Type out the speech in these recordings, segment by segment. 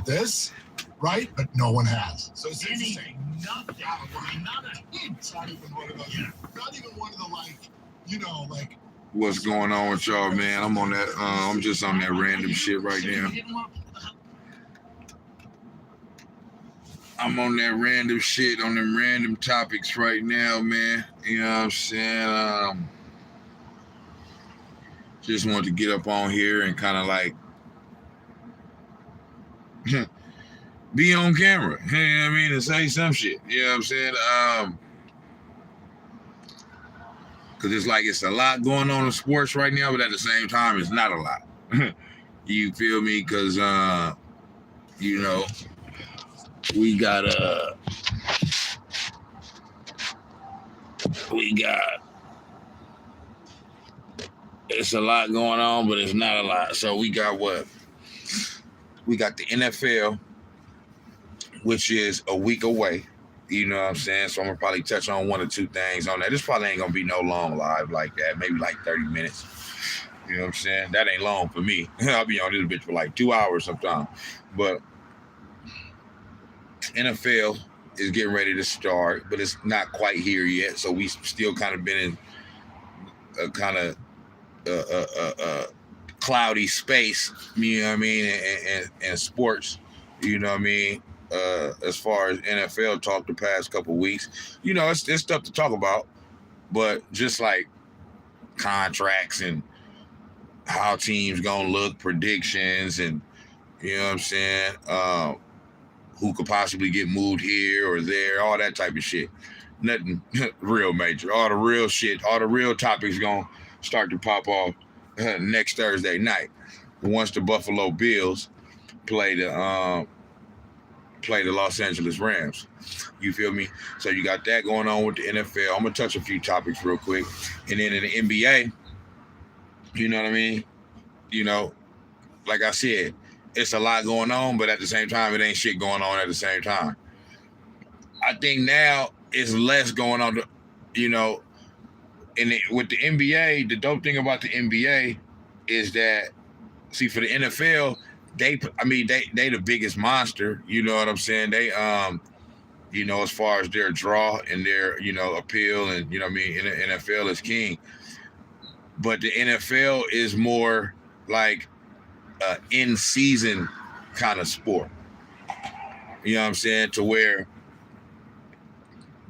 about this, right? But no one has. So it's interesting. Nothing. Not a hint. Not even one of the, not even one of the like. What's going on with y'all, man? I'm on that. I'm just on that random shit right now. I'm on that random shit on them random topics right now, man. You know what I'm saying? Just wanted to get up on here and kind of like be on camera. You know what I mean? And say some shit. You know what I'm saying? Because it's like it's a lot going on in sports right now, but at the same time, it's not a lot. You feel me? Because, you know, we got it's a lot going on, but it's not a lot. So we got what? We got the NFL, which is a week away. You know what I'm saying? So I'm going to probably touch on one or two things on that. This probably ain't going to be no long live like that. Maybe like 30 minutes. You know what I'm saying? That ain't long for me. I'll be on this bitch for like 2 hours sometime. But NFL is getting ready to start, but it's not quite here yet. So we still kind of been in a kind of cloudy space, you know what I mean, and sports, you know what I mean, as far as NFL talk the past couple weeks. You know, it's stuff to talk about, but just like contracts and how teams gonna look, predictions, and you know what I'm saying, who could possibly get moved here or there, all that type of shit. Nothing real major. All the real shit, all the real topics gonna start to pop off next Thursday night once the Buffalo Bills play the Los Angeles Rams. You feel me? So you got that going on with the NFL. I'm gonna touch a few topics real quick, and then in the NBA, you know what I mean? You know, like I said, it's a lot going on, but at the same time, it ain't shit going on at the same time. I think now it's less going on, you know, with the NBA, the dope thing about the NBA is that, see, for the NFL, they the biggest monster, you know what I'm saying? They, you know, as far as their draw and their, you know, appeal, and, you know what I mean, NFL is king. But the NFL is more like in-season kind of sport. You know what I'm saying? To where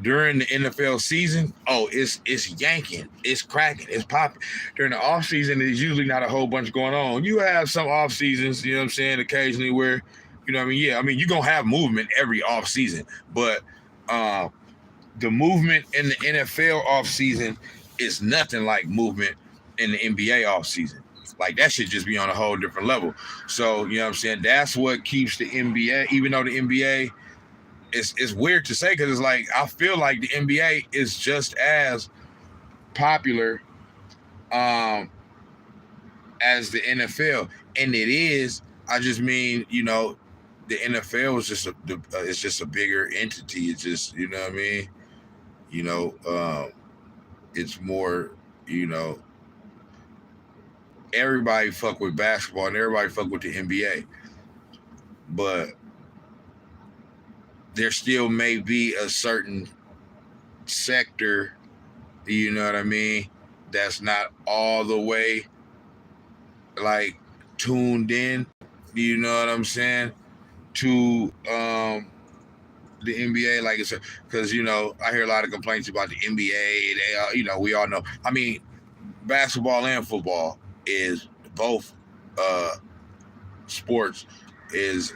during the NFL season, it's yanking, it's cracking, it's popping. During the off season, there's usually not a whole bunch going on. You have some off seasons, you know what I'm saying, occasionally where, you know what I mean? Yeah, I mean, you're going to have movement every off season, but the movement in the NFL off season is nothing like movement in the NBA off season. Like, that should just be on a whole different level. So, you know what I'm saying? That's what keeps the NBA, even though the NBA, it's weird to say, because it's like, I feel like the NBA is just as popular as the NFL. And it is, I just mean, you know, the NFL is just it's just a bigger entity. It's just, you know what I mean? You know, it's more, you know, everybody fuck with basketball and everybody fuck with the NBA. But there still may be a certain sector, you know what I mean, that's not all the way like tuned in, you know what I'm saying, to the NBA. Like, it's because, you know, I hear a lot of complaints about the NBA. They are, you know, we all know. I mean, basketball and football is both sports is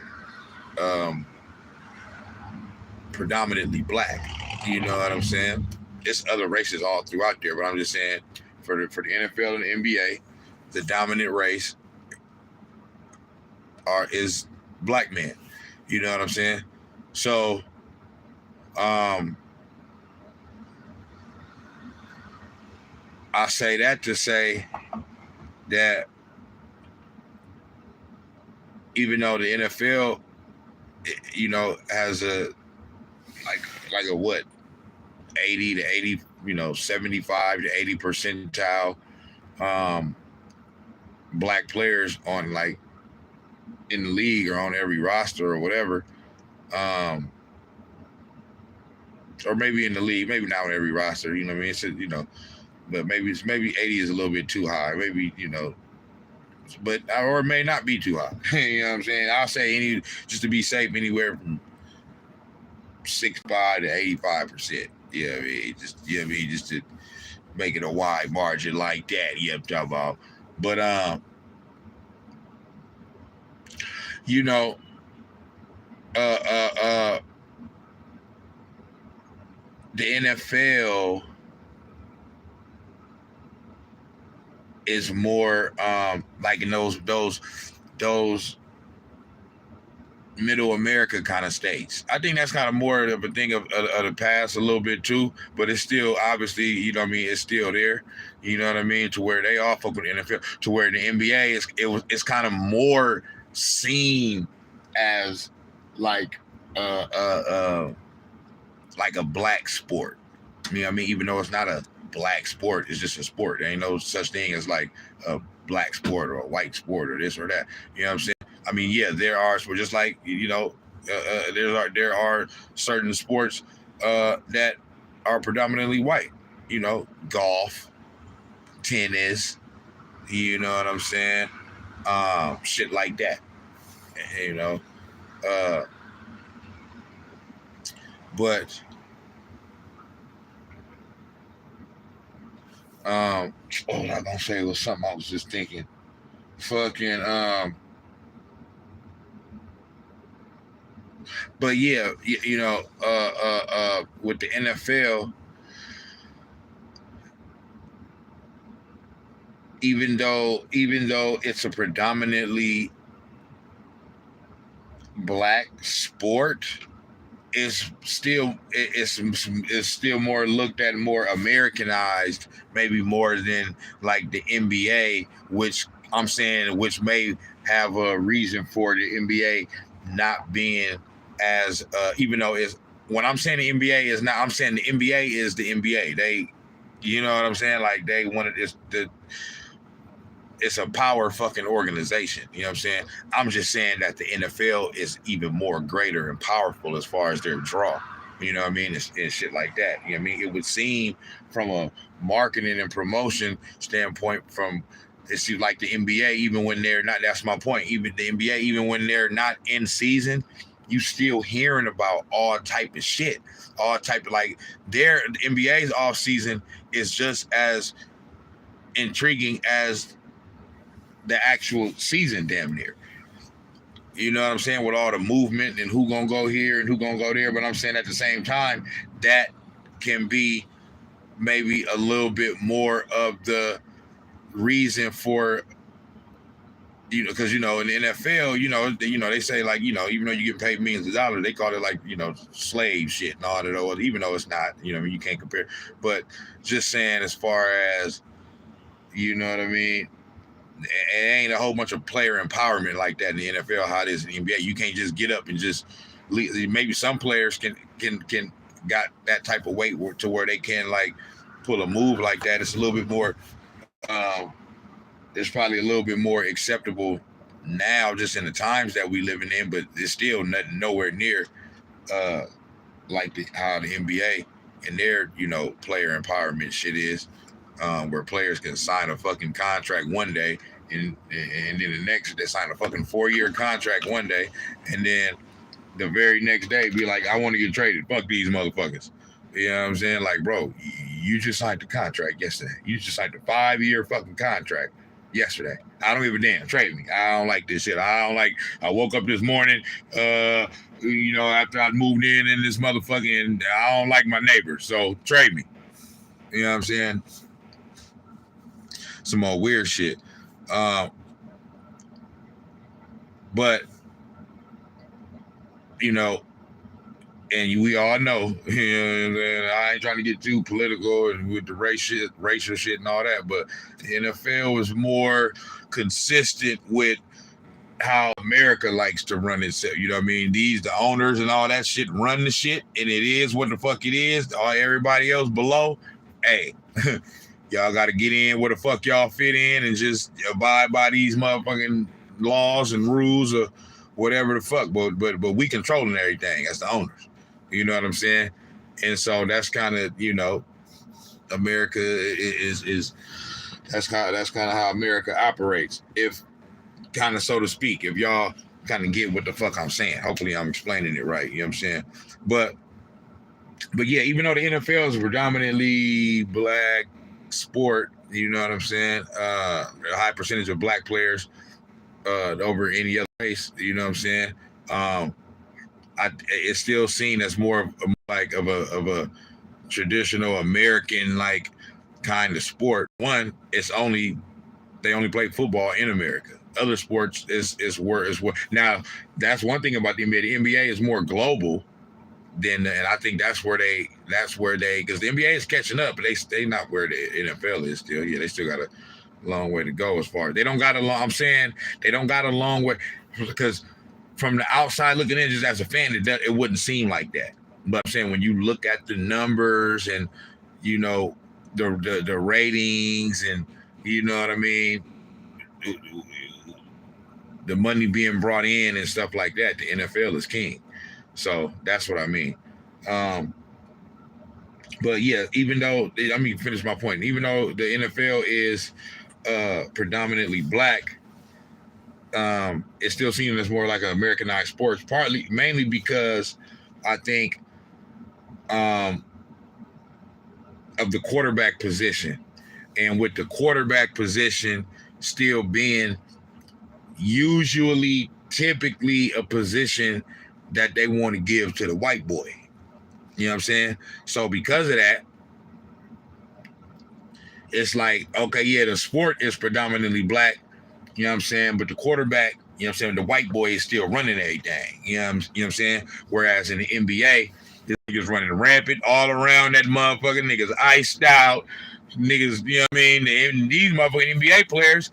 predominantly black. You know what I'm saying? It's other races all throughout there, but I'm just saying for the NFL and the NBA, the dominant race is black men. You know what I'm saying? So I say that to say that even though the NFL, you know, has a like a what, 80 to 80, you know, 75 to 80 percentile black players on like in the league or on every roster or whatever. Or maybe in the league, maybe not on every roster. You know what I mean? It's, but maybe 80 is a little bit too high. Maybe but or it may not be too high. You know what I'm saying? I'll say just to be safe, anywhere from 65 to 85%. Yeah, I mean, just to make it a wide margin like that. Yeah, I'm talking about. But you know, the NFL is more like in those middle America kind of states. I think that's kind of more of a thing of the past a little bit too, but it's still obviously, it's still there. You know what I mean? To where they all fuck with the NFL, to where the NBA it's kind of more seen as like a black sport. You know what I mean? Even though it's not a black sport, it's just a sport. There ain't no such thing as like a black sport or a white sport or this or that. You know what I'm saying? I mean, yeah, there are sports, just like there are certain sports that are predominantly white. Golf, tennis. You know what I'm saying? Shit like that. But what was I gonna say? It was something I was just thinking. Fucking but yeah, with the NFL, even though it's a predominantly black sport, it's still more looked at, more Americanized, maybe more than like the NBA, which may have a reason for the NBA not being as even though it's, when I'm saying the NBA is not, I'm saying the NBA is the NBA. They, you know what I'm saying? Like they wanted it's a power fucking organization. You know what I'm saying? I'm just saying that the NFL is even more greater and powerful as far as their draw. You know what I mean? And shit like that. You know what I mean? It would seem from a marketing and promotion standpoint, it seems like the NBA, even when they're not, that's my point, even the NBA, even when they're not in season, you still hearing about all type of shit. All type of, like, the NBA's off season is just as intriguing as the actual season, damn near. You know what I'm saying? With all the movement and who gonna go here and who gonna go there. But I'm saying at the same time, that can be maybe a little bit more of the reason for, because in the NFL, they say, like, even though you get paid millions of dollars, they call it like, slave shit and all that. Even though it's not, you can't compare. But just saying, as far as, you know what I mean, it ain't a whole bunch of player empowerment like that in the NFL, how it is in the NBA. You can't just get up and just leave. Maybe some players can got that type of weight to where they can, like, pull a move like that. It's a little bit more. It's probably a little bit more acceptable now, just in the times that we living in. But it's still nowhere near like how the NBA and their player empowerment shit is. Where players can sign a fucking contract one day, and then the next they sign a fucking 4-year contract one day, and then the very next day be like, I want to get traded. Fuck these motherfuckers. You know what I'm saying? Like, bro, you just signed the contract yesterday. You just signed a 5-year fucking contract yesterday. I don't give a damn. Trade me. I don't like this shit. I woke up this morning, after I moved in this motherfucker, and I don't like my neighbors, so trade me. You know what I'm saying? Some more weird shit. But and we all know, I ain't trying to get too political and with the racial shit and all that, but the NFL is more consistent with how America likes to run itself. You know what I mean? The owners and all that shit run the shit, and it is what the fuck it is. Everybody else below, hey, y'all got to get in where the fuck y'all fit in and just abide by these motherfucking laws and rules or whatever the fuck, but we controlling everything as the owners. You know what I'm saying? And so that's kind of, you know, America is that's kind of how America operates. If kind of, so to speak, if y'all kind of get what the fuck I'm saying. Hopefully I'm explaining it right. You know what I'm saying? But yeah, even though the NFL is a predominantly black sport, you know what I'm saying? A high percentage of black players over any other race, you know what I'm saying? It's still seen as more of a traditional American like kind of sport. One, they only play football in America. Other sports is where. Now that's one thing about the NBA. The NBA is more global than, and I think that's where they because the NBA is catching up, but they not where the NFL is still. Yeah, they still got a long way to go as far as they don't got a long. I'm saying they don't got a long way because from the outside looking in, just as a fan, it wouldn't seem like that. But I'm saying when you look at the numbers and you know the ratings and you know what I mean, the money being brought in and stuff like that, the NFL is king. So that's what I mean. But yeah, even though finish my point. Even though the NFL is predominantly black, it's still seen as more like an Americanized sports. Mainly because I think of the quarterback position, and with the quarterback position still being typically a position that they want to give to the white boy. You know what I'm saying? So because of that, it's like, okay, yeah, the sport is predominantly black, you know what I'm saying? But the quarterback, you know what I'm saying, the white boy is still running everything. You know what I'm saying? Whereas in the NBA, this niggas running rampant all around that motherfucker, niggas iced out, niggas, you know what I mean? And these motherfucking NBA players,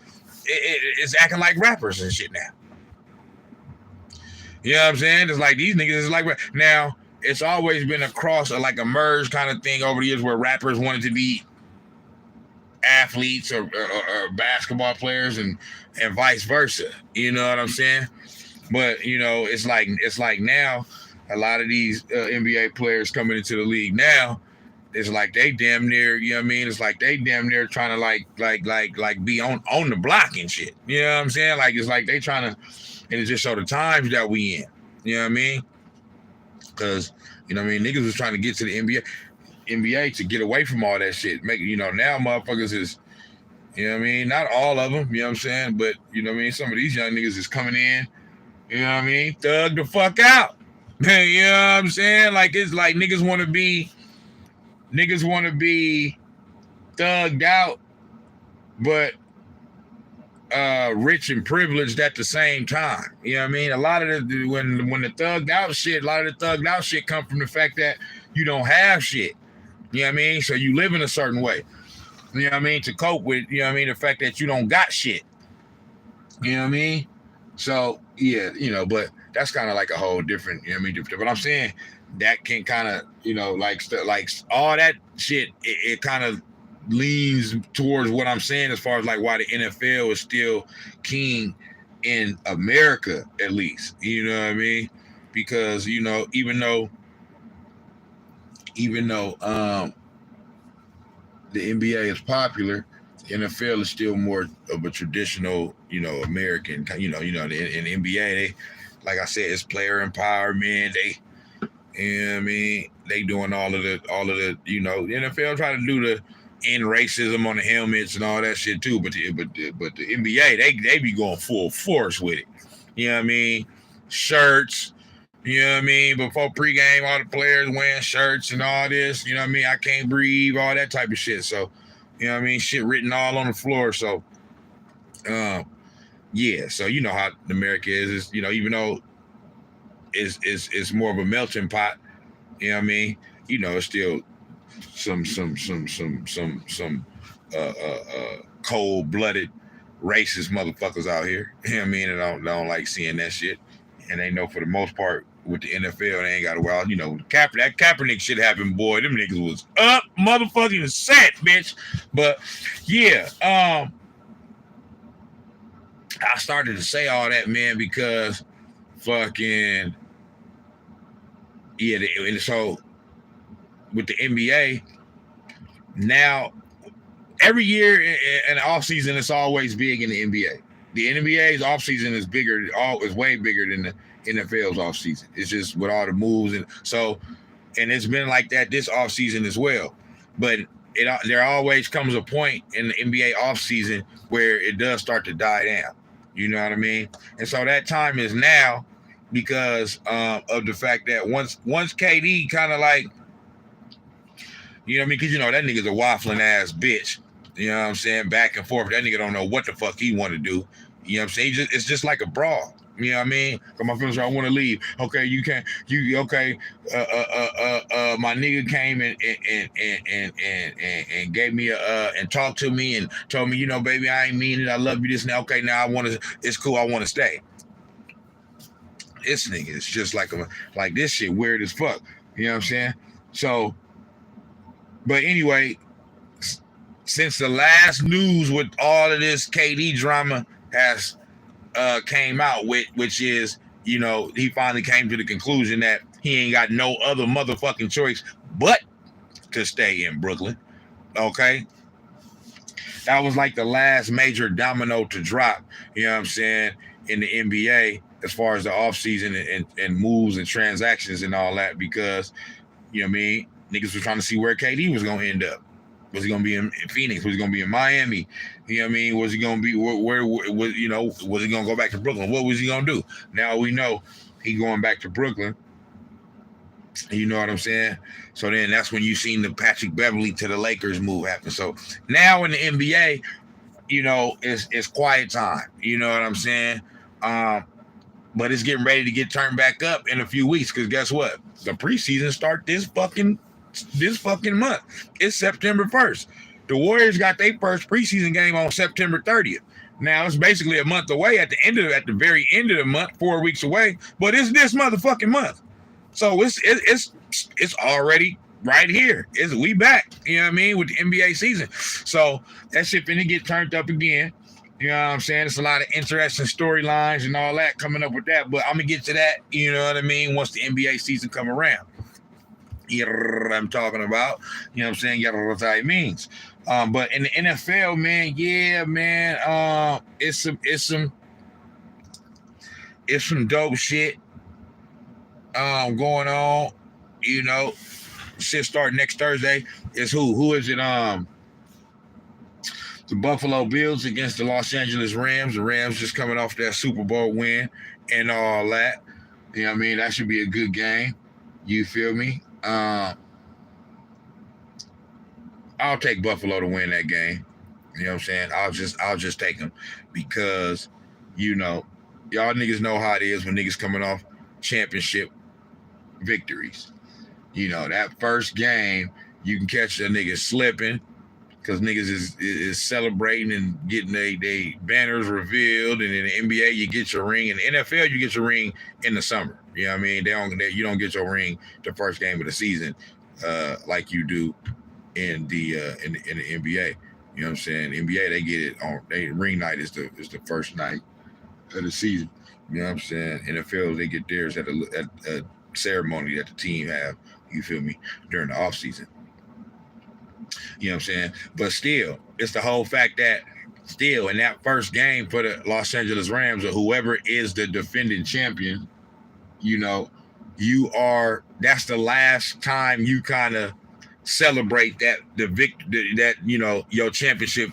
it's acting like rappers and shit now. You know what I'm saying? It's like these niggas is like, now it's always been across like a merge kind of thing over the years where rappers wanted to be athletes or basketball players and vice versa. You know what I'm saying? But you know, it's like now a lot of these NBA players coming into the league now, it's like they damn near, you know what I mean? It's like they damn near trying to like be on the block and shit. You know what I'm saying? Like it's like they trying to, and it just show the times that we in. You know what I mean? Because, you know what I mean, niggas was trying to get to the NBA to get away from all that shit. Make, you know, now motherfuckers is, you know what I mean? Not all of them, you know what I'm saying? But, you know what I mean? Some of these young niggas is coming in, you know what I mean? Thug the fuck out. You know what I'm saying? Like, it's like niggas want to be thugged out, but rich and privileged at the same time. You know what I mean? A lot of the when the thugged out shit, come from the fact that you don't have shit. You know what I mean? So you live in a certain way. You know what I mean? To cope with, you know what I mean, the fact that you don't got shit. You know what I mean? So yeah, you know, but that's kind of like a whole different, you know what I mean? But I'm saying that can kind of, you know, like all that shit, it kind of leans towards what I'm saying as far as like why the NFL is still king in America, at least. You know what I mean? Because, you know, even though the NBA is popular, the NFL is still more of a traditional, you know, American, in the NBA, they, like I said, it's player empowerment. They, you know what I mean? They doing all of the, you know, the NFL trying to do the end racism on the helmets and all that shit too. But the NBA, they be going full force with it. You know what I mean? Shirts, you know what I mean? Before pregame, all the players wearing shirts and all this, you know what I mean? I can't breathe, all that type of shit. So, you know what I mean? Shit written all on the floor. So, yeah. So, you know how America is, you know, even though it's more of a melting pot, you know what I mean? You know, it's still some cold-blooded racist motherfuckers out here. You know what I mean? And I don't like seeing that shit. And they know for the most part with the NFL, they ain't got a while. You know, that Kaepernick shit happened, boy. Them niggas was up motherfucking set, bitch. But yeah, I started to say all that, man, because fucking yeah. And so with the NBA now, every year in the off season, it's always big in the NBA. The NBA's off season is bigger, is way bigger than the NFL's off season. It's just with all the moves and so, and it's been like that this off season as well. But there always comes a point in the NBA off season where it does start to die down. You know what I mean? And so that time is now because of the fact that once KD kind of like, you know what I mean? Because you know that nigga's a waffling ass bitch. You know what I'm saying? Back and forth. That nigga don't know what the fuck he want to do. You know what I'm saying? It's just like a brawl. You know what I mean? Cause my feelings are, I want to leave. Okay, you can't. You okay? My nigga came and gave me and talked to me and told me, you know, baby, I ain't mean it. I love you. This now. Okay, now I want to. It's cool. I want to stay. This nigga is just like this shit weird as fuck. You know what I'm saying? So, but anyway, since the last news with all of this KD drama has came out with, which is, you know, he finally came to the conclusion that he ain't got no other motherfucking choice but to stay in Brooklyn. Okay. That was like the last major domino to drop, you know what I'm saying, in the NBA as far as the offseason and moves and transactions and all that, because, you know what I mean, niggas were trying to see where KD was going to end up. Was he going to be in Phoenix? Was he going to be in Miami? You know what I mean? Was he going to be where was, you know, was he going to go back to Brooklyn? What was he going to do? Now we know he going back to Brooklyn. You know what I'm saying? So then that's when you seen the Patrick Beverley to the Lakers move happen. So now in the NBA, you know, it's quiet time. You know what I'm saying? But it's getting ready to get turned back up in a few weeks, because guess what? The preseason start this fucking month. It's September 1st. The Warriors got their first preseason game on September 30th. Now it's basically a month away at the very end of the month, 4 weeks away, but it's this motherfucking month. So it's already right here. We back, you know what I mean, with the NBA season. So that shit finna get turned up again. You know what I'm saying? It's a lot of interesting storylines and all that coming up with that, but I'm gonna get to that, you know what I mean, once the NBA season come around. I'm talking about, you know what I'm saying? You know what that means. But in the NFL, man, yeah, man, it's some dope shit going on. You know, shit start next Thursday. Is who is it? The Buffalo Bills against the Los Angeles Rams. The Rams just coming off that Super Bowl win and all that. You know what I mean? That should be a good game. You feel me? I'll take Buffalo to win that game. You know what I'm saying? I'll just take them, because, you know, y'all niggas know how it is when niggas coming off championship victories. You know, that first game, you can catch a nigga slipping, because niggas is celebrating and getting they banners revealed, and in the NBA you get your ring, in the NFL you get your ring in the summer. You know what I mean? You don't get your ring the first game of the season, like you do in the NBA. You know what I'm saying? The NBA, they get it on ring night is the first night of the season. You know what I'm saying? NFL, they get theirs at a ceremony that the team have. You feel me? During the off season. You know what I'm saying? But still, it's the whole fact that still in that first game for the Los Angeles Rams, or whoever is the defending champion, you know, that's the last time you kind of celebrate that you know, your championship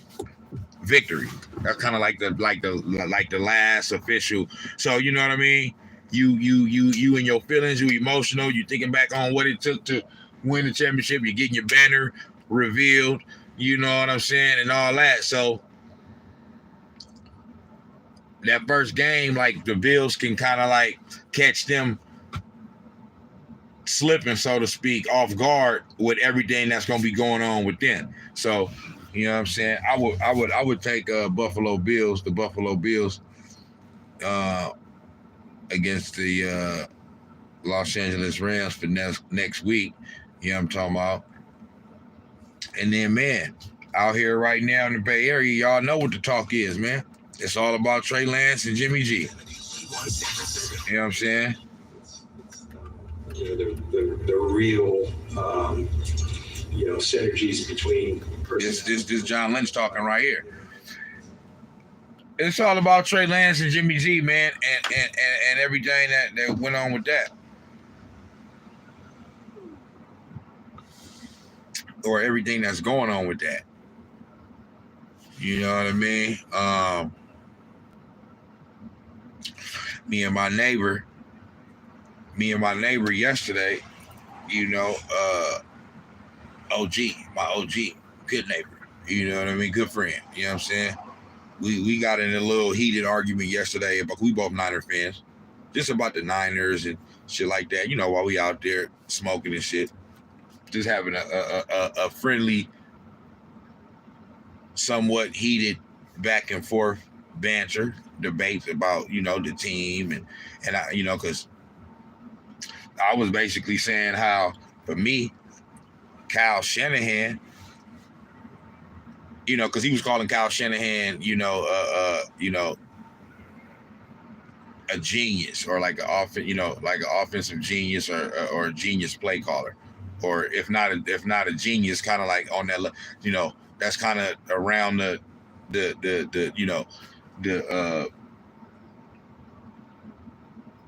victory. That's kind of like the last official. So you know what I mean? You in your feelings, you emotional, you thinking back on what it took to win the championship, you're getting your banner revealed, you know what I'm saying, and all that. So that first game, like, the Bills can kind of like catch them slipping, so to speak, off guard with everything that's going to be going on with them. So, you know what I'm saying, I would take the Buffalo Bills against the Los Angeles Rams for next week. You know what I'm talking about? And then, man, out here right now in the Bay Area, y'all know what the talk is, man. It's all about Trey Lance and Jimmy G. You know what I'm saying? The real, synergies between this John Lynch talking right here. It's all about Trey Lance and Jimmy G, man, and everything that went on with that. Or everything that's going on with that. You know what I mean? Me and my neighbor yesterday, OG, my OG, good neighbor. You know what I mean? Good friend. You know what I'm saying? We got in a little heated argument yesterday, but we both Niner fans. Just about the Niners and shit like that. You know, while we out there smoking and shit. Just having a friendly, somewhat heated back and forth banter, debates about, the team and I, because I was basically saying how, for me, Kyle Shanahan, because he was calling Kyle Shanahan, a genius or like an offensive genius or a genius play caller, or if not a genius, kind of like on that, that's kind of around the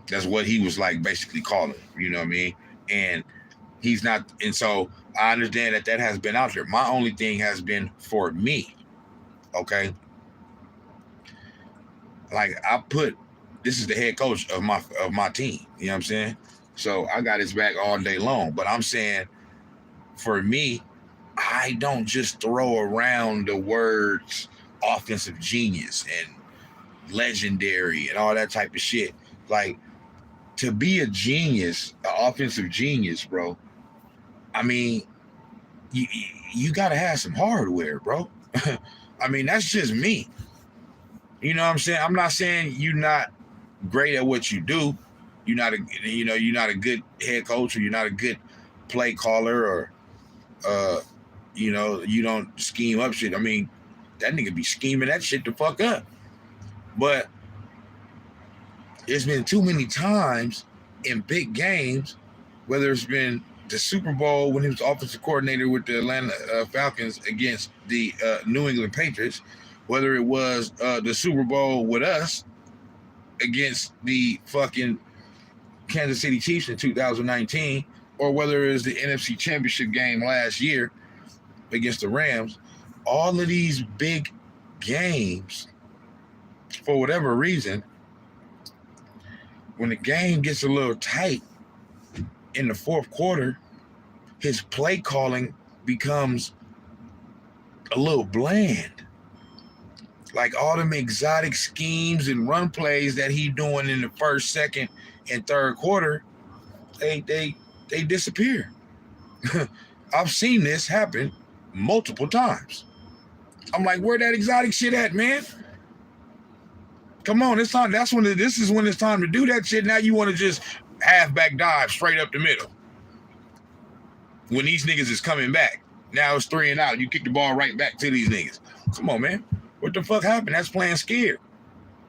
that's what he was like basically calling, you know what I mean? And he's not, and so I understand that has been out there. My only thing has been for me, okay? Like this is the head coach of my team, you know what I'm saying? So I got his back all day long, but I'm saying for me, I don't just throw around the words offensive genius and legendary and all that type of shit. Like, to be a genius, an offensive genius, bro, I mean, you got to have some hardware, bro. I mean, that's just me. You know what I'm saying? I'm not saying you're not great at what you do. You're not a good head coach, or you're not a good play caller, or you don't scheme up shit. I mean, that nigga be scheming that shit the fuck up. But there's been too many times in big games, whether it's been the Super Bowl when he was offensive coordinator with the Atlanta Falcons against the New England Patriots, whether it was the Super Bowl with us against the fucking Kansas City Chiefs in 2019, or whether it was the NFC Championship game last year against the Rams, all of these big games, for whatever reason, when the game gets a little tight in the fourth quarter, his play calling becomes a little bland. Like all them exotic schemes and run plays that he doing in the first, second, and third quarter, they disappear. I've seen this happen multiple times. I'm like, where that exotic shit at, man? Come on, it's time. This is when it's time to do that shit. Now you want to just halfback dive straight up the middle. When these niggas is coming back, now it's 3 and out. You kick the ball right back to these niggas. Come on, man. What the fuck happened? That's playing scared.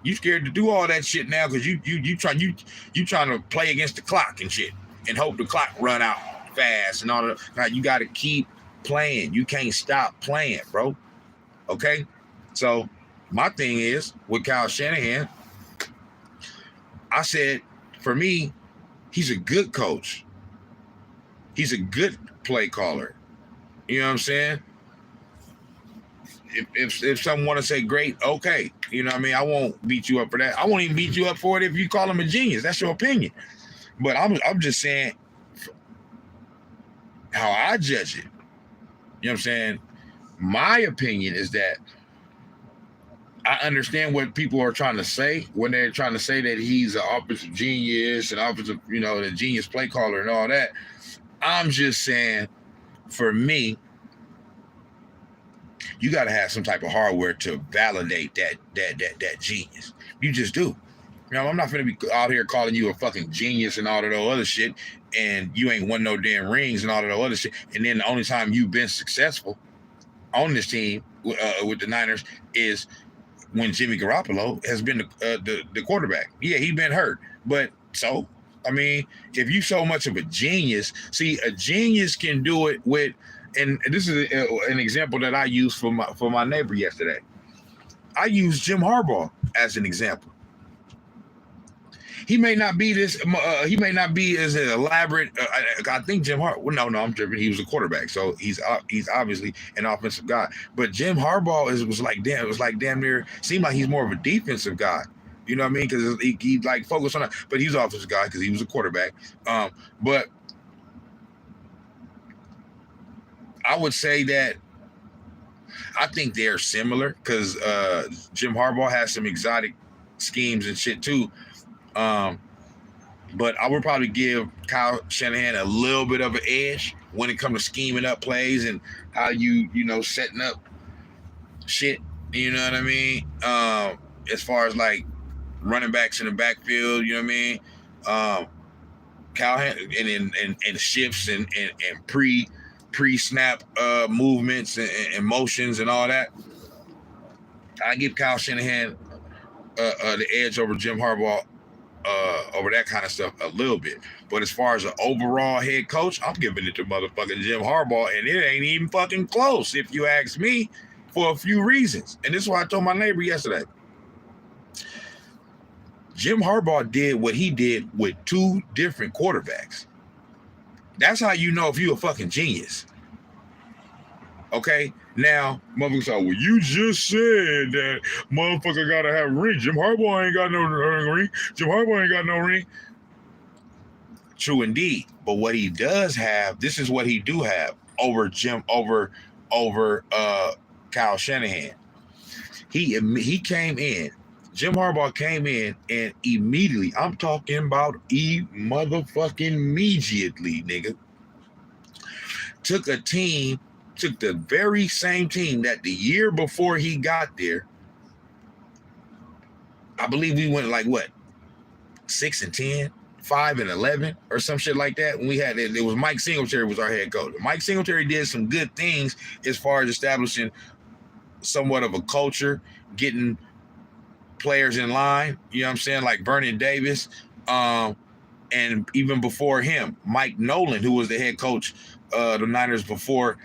You scared to do all that shit now because you trying to play against the clock and shit and hope the clock run out fast and all that. Now you got to keep playing. You can't stop playing, bro. Okay? So my thing is, with Kyle Shanahan, I said, for me, he's a good coach. He's a good play caller. You know what I'm saying? If someone want to say great, okay. You know what I mean? I won't beat you up for that. I won't even beat you up for it if you call him a genius. That's your opinion. But I'm just saying how I judge it. You know what I'm saying? My opinion is that I understand what people are trying to say when they're trying to say that he's an offensive genius and offensive, the genius play caller and all that. I'm just saying, for me, you got to have some type of hardware to validate that genius. You just do. I'm not going to be out here calling you a fucking genius and all of those other shit, and you ain't won no damn rings and all of those other shit. And then the only time you've been successful on this team with the Niners is when Jimmy Garoppolo has been the quarterback. Yeah, he's been hurt, but so I mean, if you so much of a genius, see, a genius can do it with, and this is an example that I used for my neighbor yesterday. I used Jim Harbaugh as an example. He may not be this. He may not be as elaborate. I think Jim Harbaugh. Well, no, I'm tripping. He was a quarterback, so he's obviously an offensive guy. But Jim Harbaugh was like damn near. Seemed like he's more of a defensive guy. You know what I mean? Because he like focused on that. But he's an offensive guy because he was a quarterback. But I would say that I think they're similar because Jim Harbaugh has some exotic schemes and shit too. But I would probably give Kyle Shanahan a little bit of an edge when it comes to scheming up plays and how you setting up shit. You know what I mean? As far as like running backs in the backfield, you know what I mean? Kyle and shifts and pre-snap movements and motions and all that. I give Kyle Shanahan the edge over Jim Harbaugh. Over that kind of stuff a little bit. But as far as an overall head coach, I'm giving it to motherfucking Jim Harbaugh, and it ain't even fucking close if you ask me, for a few reasons. And this is what I told my neighbor yesterday. Jim Harbaugh did what he did with 2 different quarterbacks. That's how you know if you a fucking genius. Okay? Now, motherfuckers say, well, you just said that motherfucker gotta have a ring. Jim Harbaugh ain't got no ring. Jim Harbaugh ain't got no ring. True indeed. But what he does have, this is what he do have over Kyle Shanahan. He came in. Jim Harbaugh came in and immediately, I'm talking about motherfucking immediately, nigga, took the very same team that the year before he got there, I believe we went like what, 6-10, 5-11, or some shit like that. When we had it was Mike Singletary was our head coach. Mike Singletary did some good things as far as establishing somewhat of a culture, getting players in line. You know what I'm saying, like Vernon Davis, and even before him, Mike Nolan, who was the head coach. The Niners before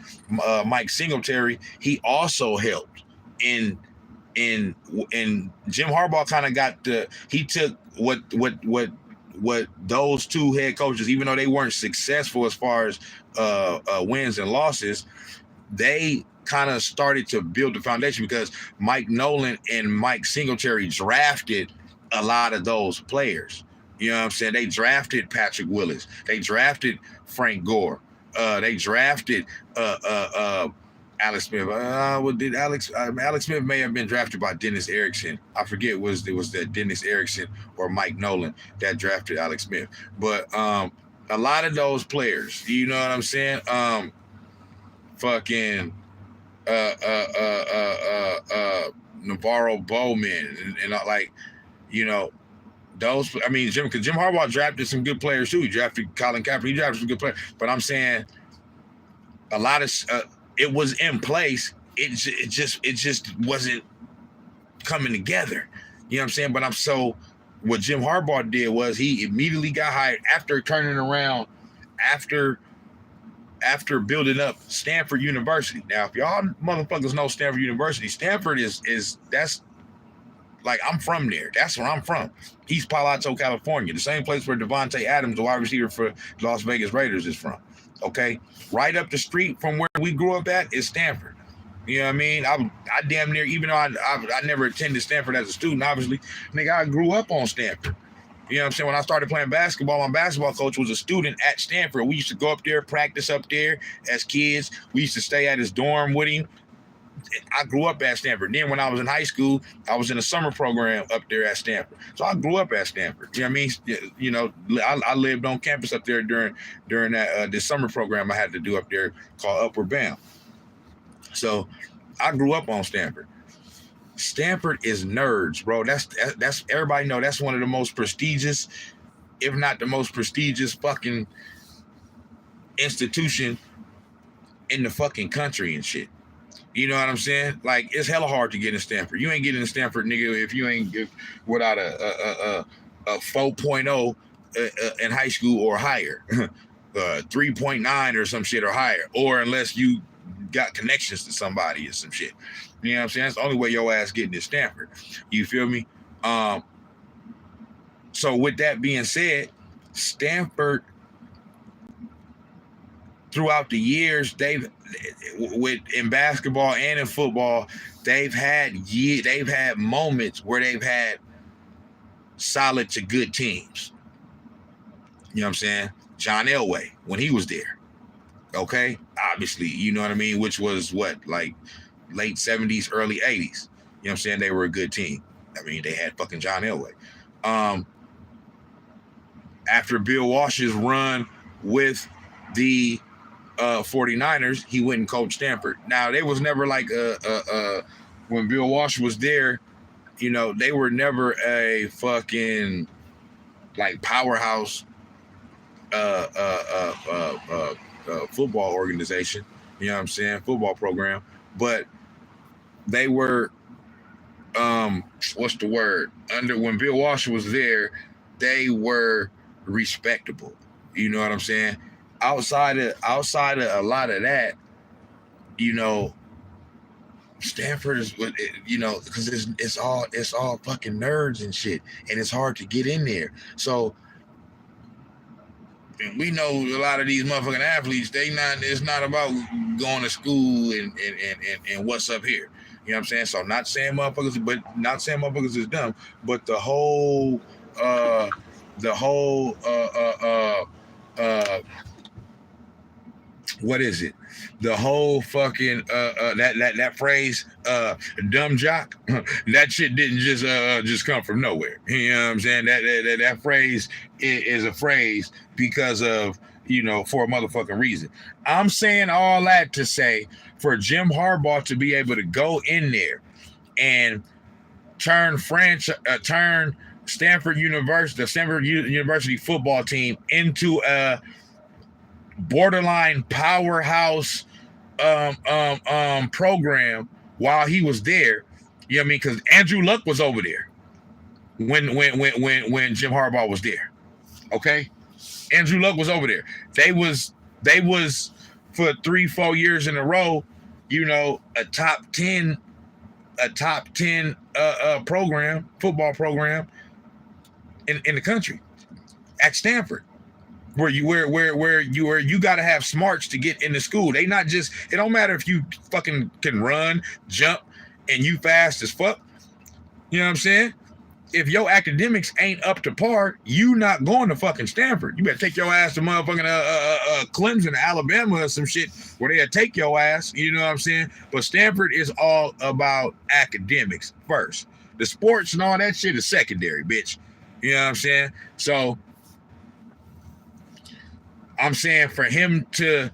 Mike Singletary, he also helped in Jim Harbaugh kind of got he took what those 2 head coaches, even though they weren't successful as far as wins and losses, they kind of started to build the foundation because Mike Nolan and Mike Singletary drafted a lot of those players. You know what I'm saying? They drafted Patrick Willis. They drafted Frank Gore. They drafted Alex Smith. Alex Smith may have been drafted by Dennis Erickson. I forget it was that Dennis Erickson or Mike Nolan that drafted Alex Smith. But a lot of those players, you know what I'm saying? Fucking Navarro Bowman and like, you know, those, I mean, Jim Harbaugh drafted some good players too. He drafted Colin Kaepernick. He drafted some good players. But I'm saying a lot of it was in place. It just wasn't coming together. You know what I'm saying? But what Jim Harbaugh did was he immediately got hired after turning around, after building up Stanford University. Now, if y'all motherfuckers know Stanford University, Stanford is that's like, I'm from there. That's where I'm from. East Palo Alto, California, the same place where Devontae Adams, the wide receiver for Las Vegas Raiders, is from. Okay? Right up the street from where we grew up at is Stanford. You know what I mean? I damn near, even though I never attended Stanford as a student, obviously, nigga, I grew up on Stanford. You know what I'm saying? When I started playing basketball, my basketball coach was a student at Stanford. We used to go up there, practice up there as kids. We used to stay at his dorm with him. I grew up at Stanford. Then when I was in high school, I was in a summer program up there at Stanford. So I grew up at Stanford. You know what I mean? You know, I lived on campus up there during that this summer program I had to do up there called Upward Bound. So I grew up on Stanford. Stanford is nerds, bro. That's everybody know that's one of the most prestigious, if not the most prestigious fucking institution in the fucking country and shit. You know what I'm saying? Like, it's hella hard to get in Stanford. You ain't getting in Stanford, nigga, if you ain't without a 4.0 in high school or higher, 3.9 or some shit or higher, or unless you got connections to somebody or some shit. You know what I'm saying? That's the only way your ass getting to Stanford. You feel me? So with that being said, Stanford, throughout the years, in basketball and in football, they've had moments where they've had solid to good teams. You know what I'm saying? John Elway, when he was there. Okay? Obviously, you know what I mean? Which was what, like late 70s, early 80s. You know what I'm saying? They were a good team. I mean, they had fucking John Elway. After Bill Walsh's run with the 49ers, he went and coached Stanford. Now, they was never like when Bill Walsh was there, you know, they were never a fucking like powerhouse football organization. You know what I'm saying? Football program. But they were what's the word? When Bill Walsh was there, they were respectable. You know what I'm saying? Outside of a lot of that, you know, Stanford is what, you know, because it's all fucking nerds and shit, and it's hard to get in there. So we know a lot of these motherfucking athletes, it's not about going to school and what's up here. You know what I'm saying? So not saying motherfuckers is dumb, but the whole what is it? The whole fucking that phrase, dumb jock, that shit didn't just come from nowhere. You know what I'm saying? That phrase is a phrase because of, you know, for a motherfucking reason. I'm saying all that to say, for Jim Harbaugh to be able to go in there and turn Stanford University football team into a borderline powerhouse program while he was there. You know what I mean? Because Andrew Luck was over there when Jim Harbaugh was there. Okay, Andrew Luck was over there. They was for 3-4 years in a row, you know, a top 10 football program in the country at Stanford. Where you got to have smarts to get into school. It don't matter if you fucking can run, jump, and you fast as fuck. You know what I'm saying? If your academics ain't up to par, you not going to fucking Stanford. You better take your ass to motherfucking Clemson, Alabama, or some shit where they'll take your ass. You know what I'm saying? But Stanford is all about academics first. The sports and all that shit is secondary, bitch. You know what I'm saying? So I'm saying for him to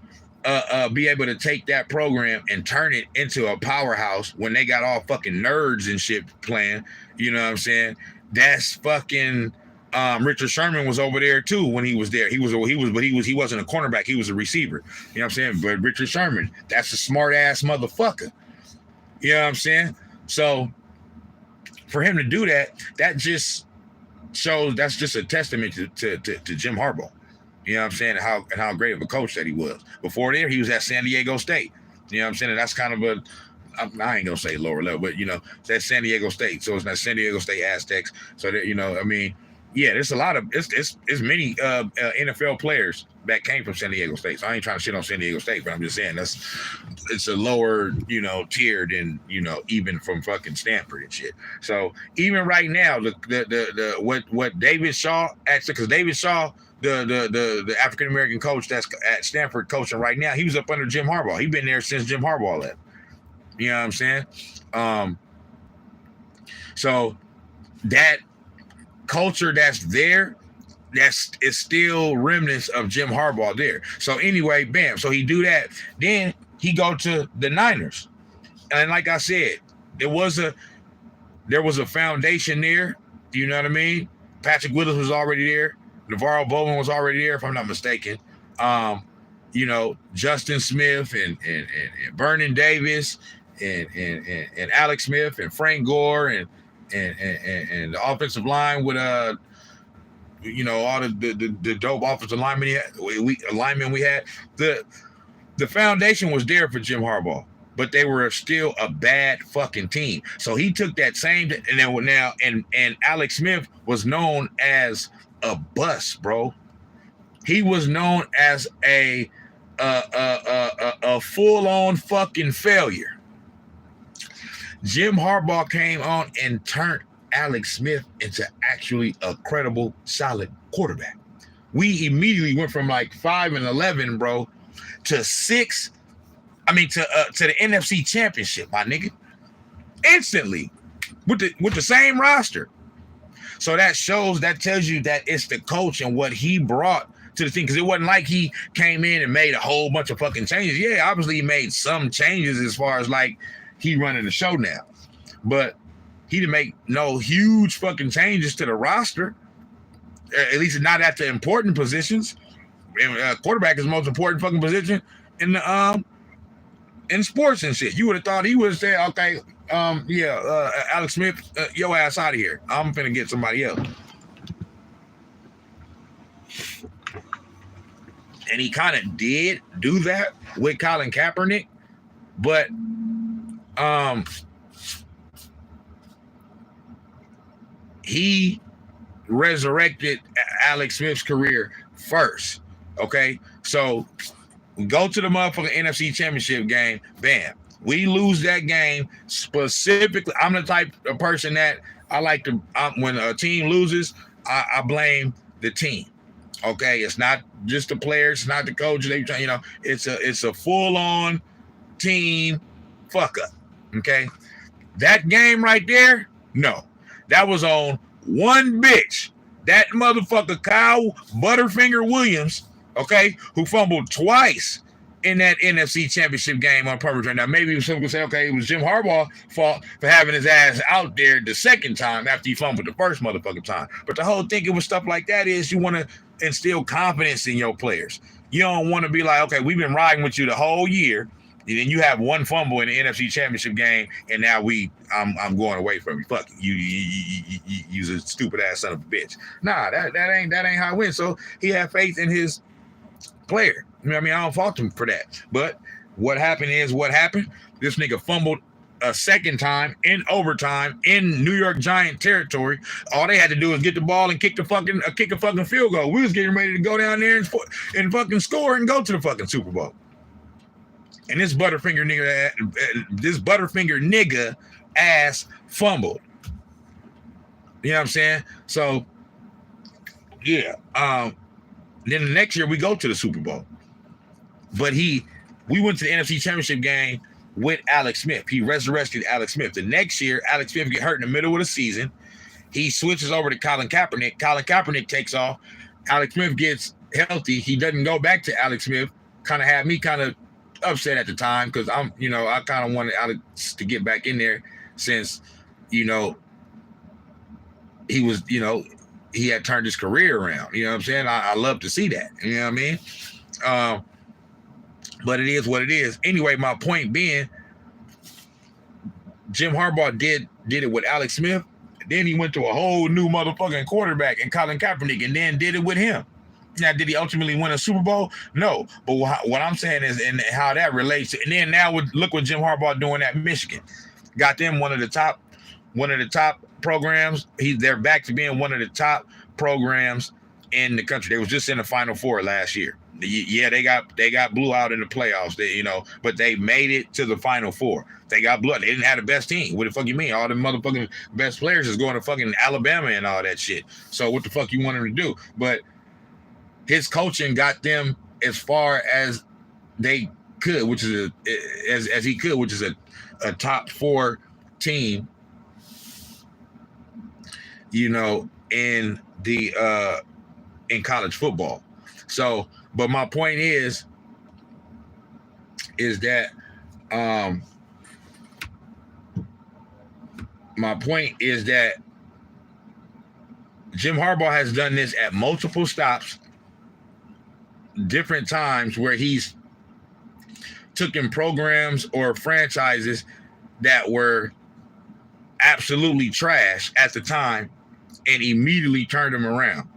be able to take that program and turn it into a powerhouse when they got all fucking nerds and shit playing, you know what I'm saying? That's fucking Richard Sherman was over there too when he was there. He wasn't a cornerback, he was a receiver. You know what I'm saying? But Richard Sherman, that's a smart ass motherfucker. You know what I'm saying? So for him to do that just shows, that's just a testament to Jim Harbaugh. You know what I'm saying? And how great of a coach that he was. Before there, he was at San Diego State. You know what I'm saying? And that's kind of I ain't gonna say lower level, but you know, it's at San Diego State. So it's not San Diego State Aztecs. So that, you know, I mean, yeah, there's a lot of it's many NFL players that came from San Diego State. So I ain't trying to shit on San Diego State, but I'm just saying it's a lower, you know, tier than, you know, even from fucking Stanford and shit. So even right now, what David Shaw actually, because David Shaw, the African American coach that's at Stanford coaching right now, he was up under Jim Harbaugh. He's been there since Jim Harbaugh left. You know what I'm saying? So that culture that's there, it's still remnants of Jim Harbaugh there. So anyway, bam. So he do that. Then he go to the Niners. And like I said, there was a foundation there. You know what I mean? Patrick Willis was already there. NaVorro Bowman was already there, if I'm not mistaken. you know, Justin Smith and Vernon Davis and Alex Smith and Frank Gore and the offensive line with you know, all the dope offensive linemen we had. The foundation was there for Jim Harbaugh, but they were still a bad fucking team. So he took that same, and then now and Alex Smith was known as a bust, bro. He was known as a full-on fucking failure. Jim Harbaugh came on and turned Alex Smith into actually a credible, solid quarterback. We immediately went from like 5-11, bro, to 6. I mean, to the NFC Championship, my nigga, instantly with the same roster. So that tells you that it's the coach and what he brought to the team, because it wasn't like he came in and made a whole bunch of fucking changes. Yeah, obviously he made some changes as far as like he running the show now, but he didn't make no huge fucking changes to the roster, at least not at the important positions. Quarterback is the most important fucking position in sports and shit. You would have thought he would have said, okay, Alex Smith, your ass out of here. I'm finna get somebody else. And he kind of did do that with Colin Kaepernick, but he resurrected Alex Smith's career first. Okay, so we go to the motherfucking NFC Championship game. Bam, we lose that game. Specifically, I'm the type of person that I like to, when a team loses, I blame the team. Okay, it's not just the players, it's not the coach. They, you know, it's a full-on team fuck up. Okay, that game right there, no, that was on one bitch. That motherfucker Kyle Butterfinger Williams, okay, who fumbled twice in that NFC Championship game on purpose right now. Maybe some could say, okay, it was Jim Harbaugh's fault for having his ass out there the second time after he fumbled the first motherfucking time. But the whole thinking with stuff like that is you want to instill confidence in your players. You don't want to be like, okay, we've been riding with you the whole year, and then you have one fumble in the NFC Championship game, and now I'm going away from you. Fuck you, you's a stupid ass son of a bitch. Nah, that ain't how it went. So he had faith in his player. I mean, I don't fault him for that. But what happened is what happened. This nigga fumbled a second time in overtime in New York Giant territory. All they had to do was get the ball and kick a fucking field goal. We was getting ready to go down there and fucking score and go to the fucking Super Bowl. And this Butterfinger nigga ass fumbled. You know what I'm saying? So yeah. Then the next year we go to the Super Bowl. But we went to the NFC Championship game with Alex Smith. He resurrected Alex Smith. The next year, Alex Smith get hurt in the middle of the season. He switches over to Colin Kaepernick. Colin Kaepernick takes off. Alex Smith gets healthy. He doesn't go back to Alex Smith. Kind of had me kind of upset at the time because I kind of wanted Alex to get back in there since, he was, he had turned his career around. You know what I'm saying? I love to see that. You know what I mean? But it is what it is. Anyway, my point being, Jim Harbaugh did it with Alex Smith. Then he went to a whole new motherfucking quarterback in Colin Kaepernick and then did it with him. Now, did he ultimately win a Super Bowl? No. But what I'm saying is, and how that relates to, and then now look what Jim Harbaugh doing at Michigan. Got them one of the top programs. They're back to being one of the top programs in the country. They was just in the Final Four last year. Yeah, they got blew out in the playoffs. But they made it to the Final Four. They got blew out. They didn't have the best team. What the fuck you mean? All the motherfucking best players is going to fucking Alabama and all that shit. So what the fuck you want them to do? But his coaching got them as far as they could, which is as he could, which is a top 4 team. In college football. So, but my point is that Jim Harbaugh has done this at multiple stops. different times where he's taken programs or franchises that were absolutely trash at the time and immediately turned them around.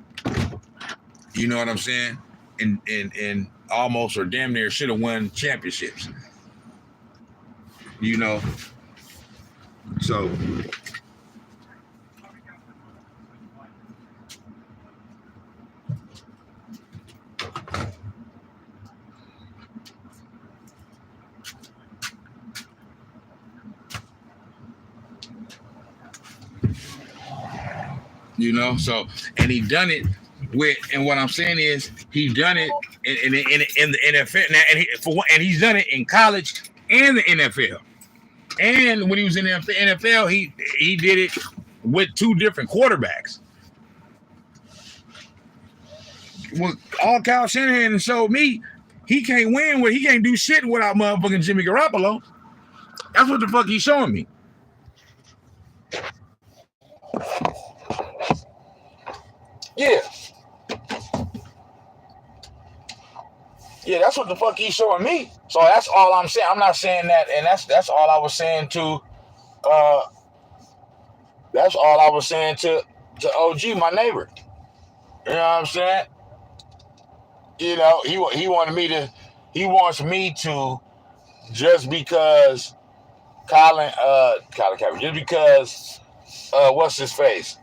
You know what I'm saying? And almost or damn near should have won championships. You know, so you know, so and he done it with, and what I'm saying is he done it in the NFL now, and he's done it in college and the NFL. And when he was in the NFL, he did it with two different quarterbacks. Well, all Kyle Shanahan showed me, he can't win he can't do shit without motherfucking Jimmy Garoppolo. That's what the fuck he's showing me. Yeah. Yeah, that's what the fuck he's showing me. So that's all I'm saying. I'm not saying that, and that's all I was saying to that's all I was saying to OG, my neighbor. You know what I'm saying? You know, he wants me to just because Colin Kaepernick, just because what's his face?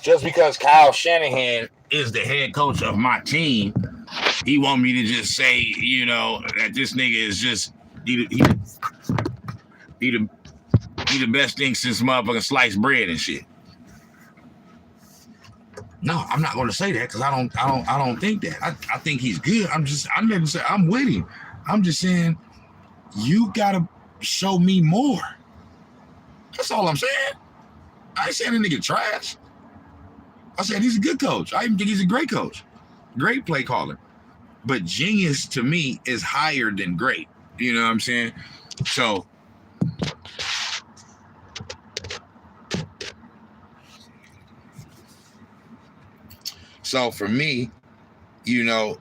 Just because Kyle Shanahan is the head coach of my team, he want me to just say, you know, that this nigga is just he the best thing since motherfucking sliced bread and shit. No, I'm not going to say that because I don't think that. I think he's good. I never say I'm with him. I'm just saying you gotta show me more. That's all I'm saying. I ain't saying the nigga trash. I said he's a good coach. I even think he's a great coach. Great play caller. But genius to me is higher than great. You know what I'm saying? So for me, you know,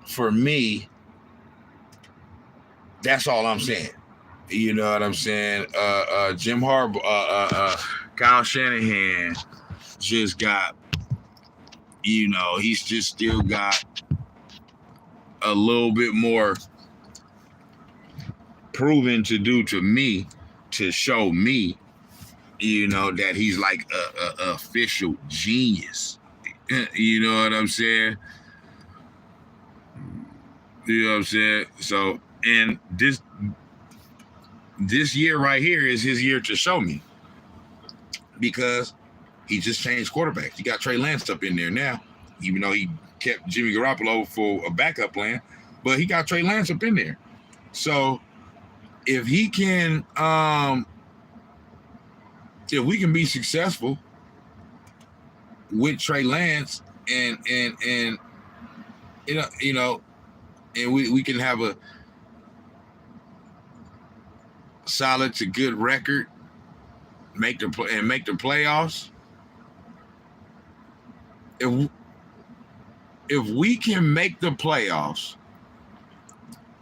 for me, that's all I'm saying. You know what I'm saying? Jim Harbaugh, Kyle Shanahan just got, you know, he's just still got a little bit more proven to do to me, to show me, you know, that he's like a official genius. You know what I'm saying? You know what I'm saying? So, and this year right here is his year to show me, because he just changed quarterbacks. He got Trey Lance up in there now, even though he kept Jimmy Garoppolo for a backup plan, but he got Trey Lance up in there. So if he can, if we can be successful with Trey Lance and you know, and we can have a solid to good record, make the playoffs. If we can make the playoffs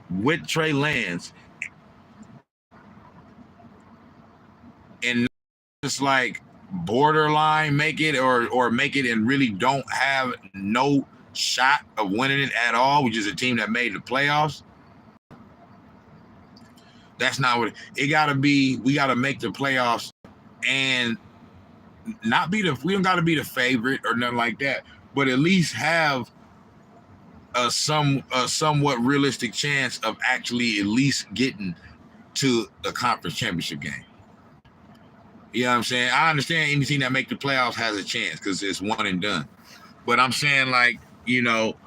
with Trey Lance, and just like borderline make it or make it and really don't have no shot of winning it at all, which is a team that made the playoffs, that's not what it gotta be. We gotta make the playoffs and not be we don't gotta be the favorite or nothing like that, but at least have a somewhat realistic chance of actually at least getting to the conference championship game. You know what I'm saying? I understand any team that make the playoffs has a chance because it's one and done. But I'm saying, like, you know,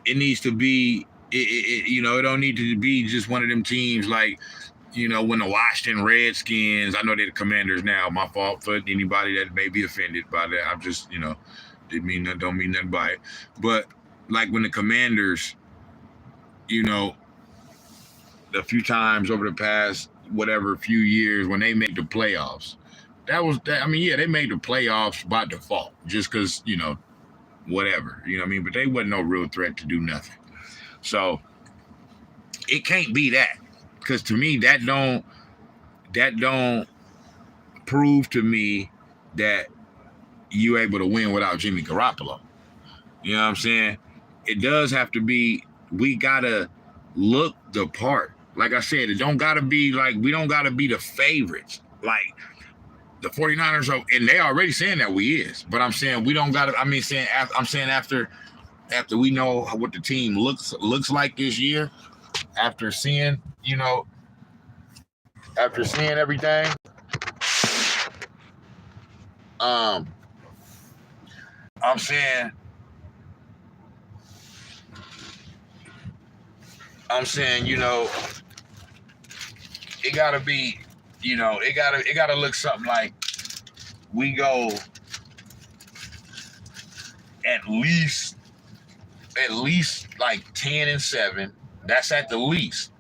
it needs to be, you know, it don't need to be just one of them teams like, you know, when the Washington Redskins, I know they're the Commanders now, my fault for anybody that may be offended by that. I'm just, you know, don't mean nothing by it. But like when the Commanders, you know, a few times over the past whatever few years when they made the playoffs. That was that. I mean, yeah, they made the playoffs by default, just because whatever, you know what I mean. But they wasn't no real threat to do nothing. So it can't be that, because to me that don't prove to me that you able to win without Jimmy Garoppolo. You know what I'm saying? It does have to be. We gotta look the part. Like I said, it don't gotta be like we don't gotta be the favorites. Like the 49ers are, and they already saying that we is. But I'm saying we don't gotta. I'm saying after we know what the team looks like this year, after seeing everything, I'm saying it gotta be, it gotta look something like we go at least like 10-7. That's at the least.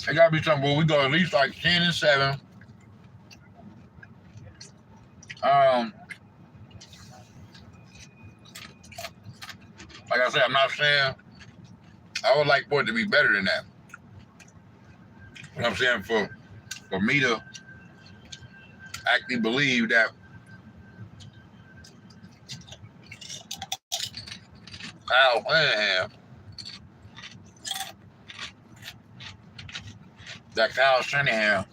It gotta be something where we go at least like 10-7. Like I said, I'm not saying I would like for it to be better than that. But I'm saying for me to actually believe that Kyle Shanahan,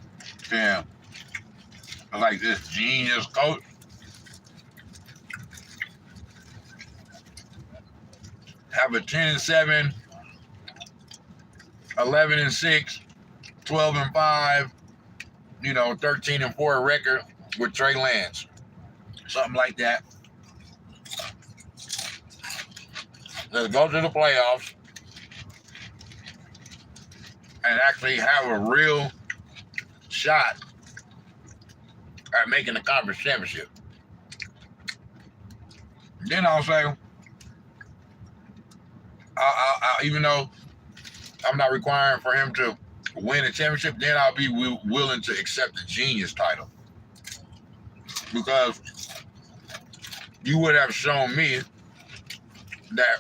like this genius coach, have a 10-7, 11-6, 12-5, 13-4 record with Trey Lance, something like that. Let's go to the playoffs and actually have a real shot at making the conference championship. Then I'll say, even though I'm not requiring for him to win a championship, then I'll be willing to accept the genius title. Because you would have shown me that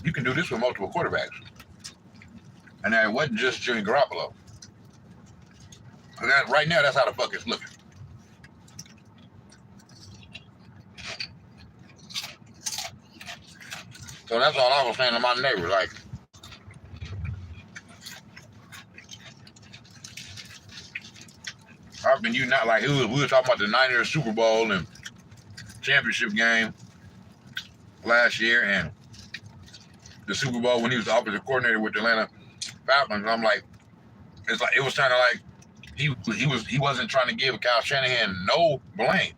you can do this with multiple quarterbacks. And that it wasn't just Jimmy Garoppolo. And that, right now, that's how the fuck it's looking. So that's all I was saying to my neighbor. Like, how can you not, like, we were talking about the Niners Super Bowl and championship game last year, and the Super Bowl when he was the offensive coordinator with the Atlanta Falcons. And I'm like, it was kind of like he wasn't trying to give Kyle Shanahan no blame.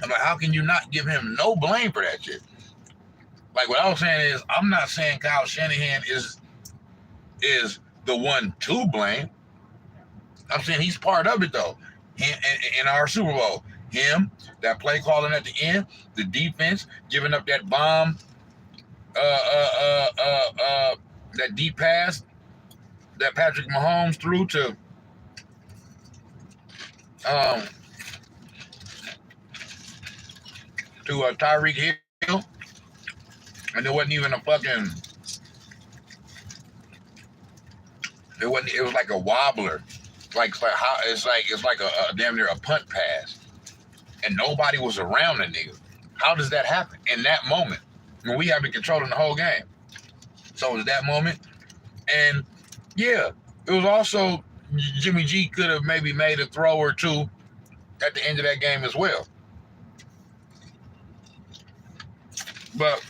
I'm like, how can you not give him no blame for that shit? Like, what I was saying is, I'm not saying Kyle Shanahan is the one to blame. I'm saying he's part of it though. In our Super Bowl, him, that play calling at the end, the defense giving up that bomb, that deep pass that Patrick Mahomes threw to Tyreek Hill, and there wasn't even a fucking. It was like a wobbler, it's like a damn near a punt pass, and nobody was around the nigga. How does that happen in that moment when we have been controlling the whole game? So it was that moment, and yeah, it was also Jimmy G could have maybe made a throw or two at the end of that game as well. But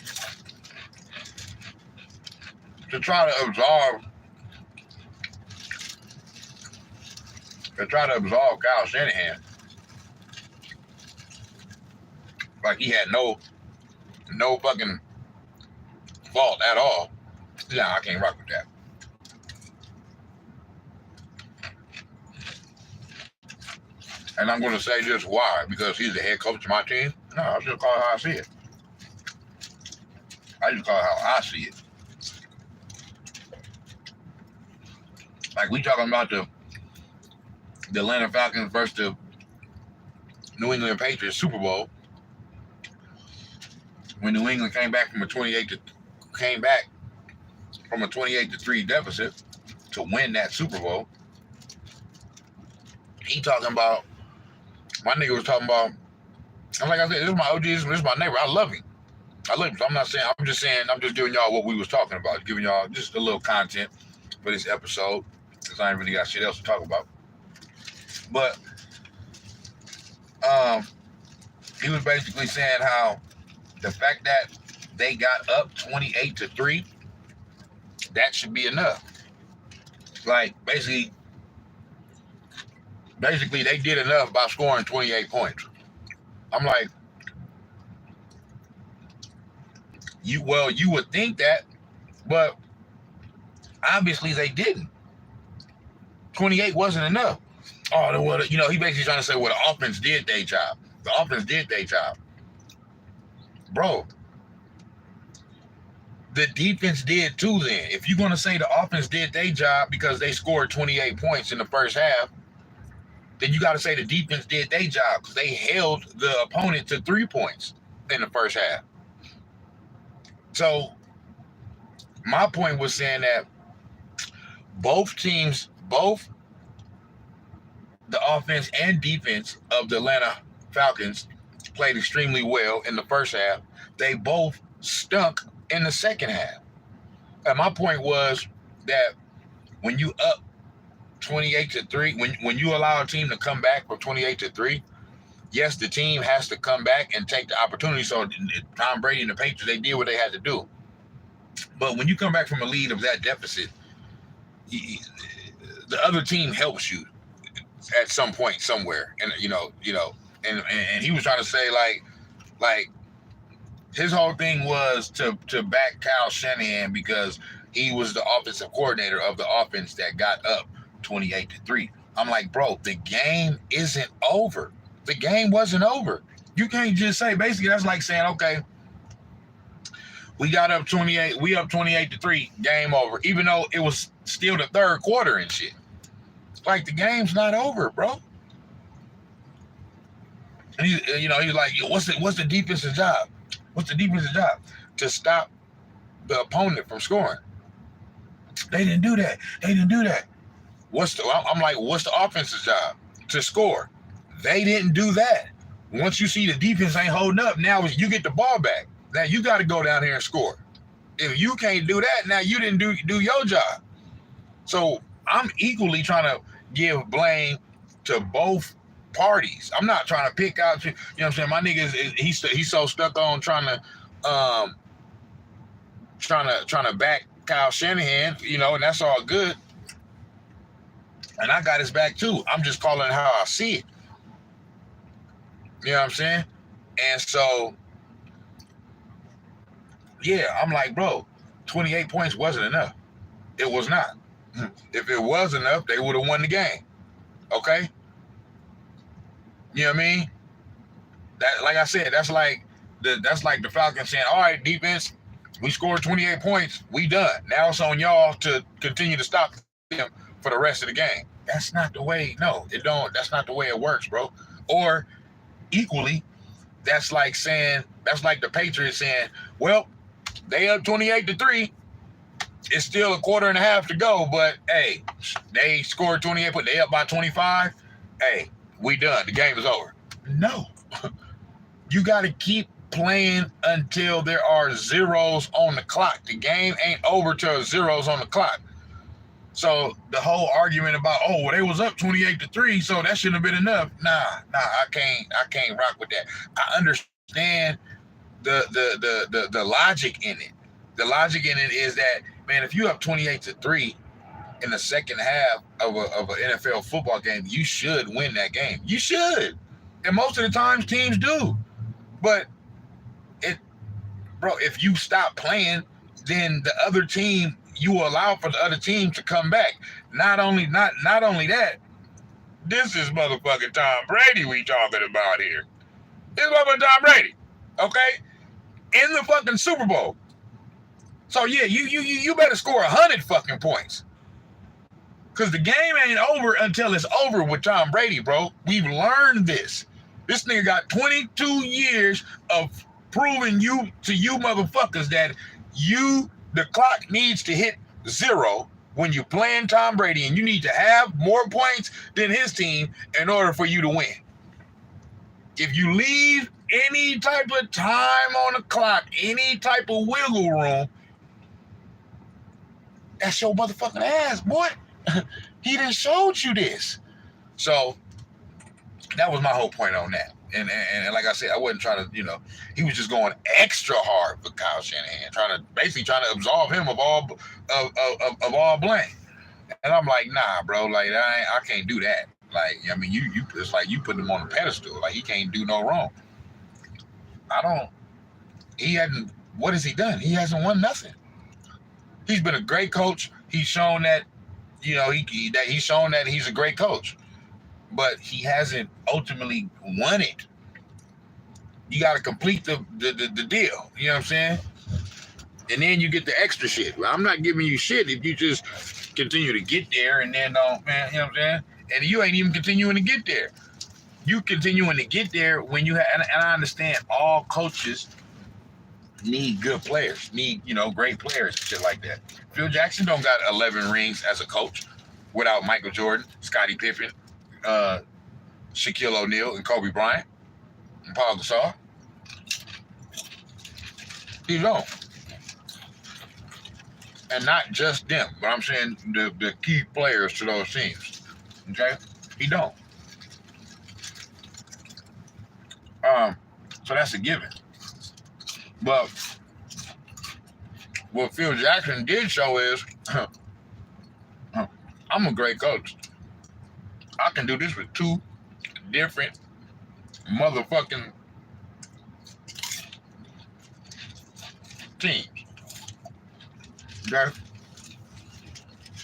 to try to absolve Kyle Shanahan, like he had no fucking fault at all. Nah, I can't rock with that. And I'm going to say just why, because he's the head coach of my team. No, I just call it how I see it. I just call it how I see it. Like we talking about the Atlanta Falcons versus the New England Patriots Super Bowl. When New England came back from a 28-3 deficit to win that Super Bowl. He talking about, my nigga was talking about, I'm like I said, this is my OG, this is my neighbor. I love him. So I'm not saying, I'm just giving y'all what we was talking about, giving y'all just a little content for this episode, because I ain't really got shit else to talk about. But he was basically saying how the fact that they got up 28-3, that should be enough. Like basically they did enough by scoring 28 points. I'm like, you would think that, but obviously they didn't. 28 wasn't enough. Oh, well, he basically trying to say, well, the offense did their job. The offense did their job. Bro, the defense did too then. If you're going to say the offense did their job because they scored 28 points in the first half, then you got to say the defense did their job because they held the opponent to 3 points in the first half. So my point was saying that both teams, both the offense and defense of the Atlanta Falcons played extremely well in the first half. They both stunk in the second half. And my point was that when you up 28-3, when you allow a team to come back from 28-3, yes, the team has to come back and take the opportunity. So Tom Brady and the Patriots, they did what they had to do. But when you come back from a lead of that deficit, the other team helps you at some point somewhere. And and he was trying to say like his whole thing was to back Kyle Shanahan because he was the offensive coordinator of the offense that got up 28-3. I'm like, bro, the game isn't over. The game wasn't over. You can't just say, basically that's like saying, okay, we got up 28, we up 28-3, game over, even though it was still the third quarter and shit. Like, the game's not over, bro. And he's like, what's the defensive job? What's the defensive job? To stop the opponent from scoring. They didn't do that. I'm like, what's the offensive job? To score. They didn't do that. Once you see the defense ain't holding up, now you get the ball back. Now you got to go down here and score. If you can't do that, now you didn't do your job. So I'm equally trying to give blame to both parties. I'm not trying to pick out, you know what I'm saying? My nigga he's so stuck on trying to back Kyle Shanahan, and that's all good. And I got his back too. I'm just calling it how I see it. You know what I'm saying? And so, yeah, I'm like, bro, 28 points wasn't enough. It was not. If it was enough, they would have won the game. Okay? You know what I mean? That, like I said, that's like the Falcons saying, all right, defense, we scored 28 points. We done. Now it's on y'all to continue to stop them for the rest of the game. That's not the way. No, it don't. That's not the way it works, bro. Or equally, that's like the Patriots saying, well, they up 28-3. It's still a quarter and a half to go, but hey, they scored 28, but they up by 25. Hey, we done. The game is over. No. You got to keep playing until there are zeros on the clock. The game ain't over till zeros on the clock. So the whole argument about, oh, well, they was up 28-3, so that shouldn't have been enough. Nah, I can't rock with that. I understand the logic in it. The logic in it is that, man, if you up 28-3 in the second half of an NFL football game, you should win that game. You should. And most of the times teams do. But if you stop playing, then the other team, you will allow for the other team to come back. Not only that, This is motherfucking Tom Brady we talking about here. This is motherfucking Tom Brady. Okay? In the fucking Super Bowl. So yeah, you better score 100 fucking points. Cause the game ain't over until it's over with Tom Brady, bro. We've learned this. This nigga got 22 years of proving you motherfuckers that the clock needs to hit 0 when you're playing Tom Brady, and you need to have more points than his team in order for you to win. If you leave any type of time on the clock, any type of wiggle room, that's your motherfucking ass, boy. He done showed you this. So that was my whole point on that. And like I said, I wasn't trying to, he was just going extra hard for Kyle Shanahan, trying to absolve him of all blame. And I'm like, nah, bro, like I can't do that. Like, I mean, you it's like you put him on a pedestal. Like, he can't do no wrong. What has he done? He hasn't won nothing. He's been a great coach. He's shown that, he's shown that he's a great coach, but he hasn't ultimately won it. You got to complete the deal. You know what I'm saying? And then you get the extra shit. Well, I'm not giving you shit if you just continue to get there and then don't, man. You know what I'm saying? And you ain't even continuing to get there. You continuing to get there when you have, and I understand all coaches need good players, need, great players and shit like that. Phil Jackson don't got 11 rings as a coach without Michael Jordan, Scottie Pippen, Shaquille O'Neal, and Kobe Bryant, and Paul Gasol. He don't. And not just them, but I'm saying the key players to those teams. Okay? He don't. So that's a given. But what Phil Jackson did show is, I'm a great coach. I can do this with 2 different motherfucking teams. Okay?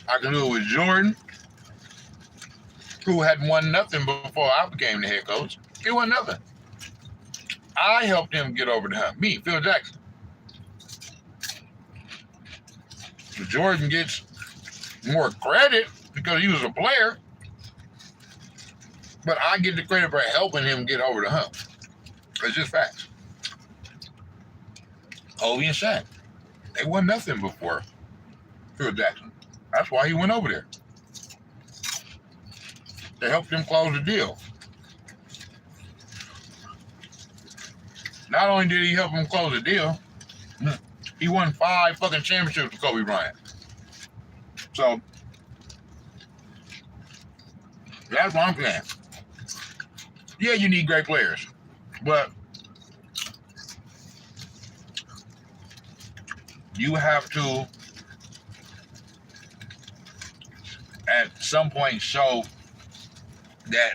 I can do it with Jordan, who hadn't won nothing before I became the head coach. He won nothing. I helped him get over the hump. Me, Phil Jackson. So Jordan gets more credit because he was a player, but I get the credit for helping him get over the hump. It's just facts. Kobe and Shaq, they won nothing before Phil Jackson. That's why he went over there. They helped him close the deal. Not only did he help him close the deal, he won 5 fucking championships with Kobe Bryant. So, that's what I'm saying. Yeah, you need great players, but you have to, at some point, show that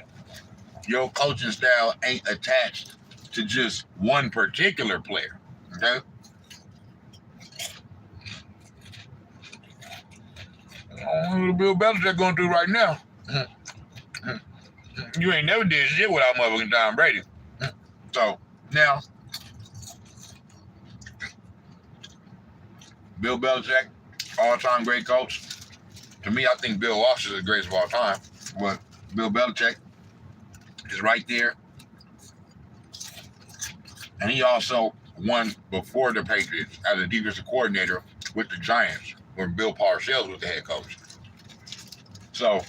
your coaching style ain't attached to just one particular player. Okay? What Bill Belichick going through right now. You ain't never did shit without motherfucking Tom Brady. So now, Bill Belichick, all-time great coach. To me, I think Bill Walsh is the greatest of all time, but Bill Belichick is right there. And he also won before the Patriots as a defensive coordinator with the Giants when Bill Parcells was the head coach. So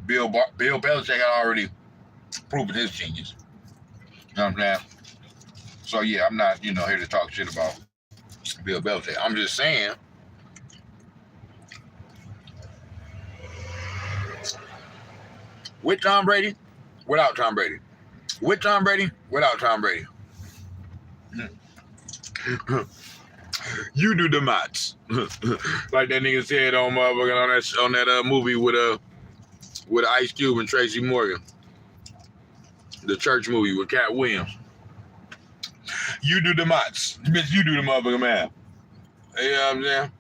Bill Belichick had already proven his genius. You know what I'm saying? So yeah, I'm not, here to talk shit about Bill Belichick. I'm just saying with Tom Brady, without Tom Brady. With Tom Brady, without Tom Brady. You do the maths. Like that nigga said on that movie with Ice Cube and Tracy Morgan. The church movie with Cat Williams. You do the maths. Bitch, you do the motherfucking math. You know what I'm saying?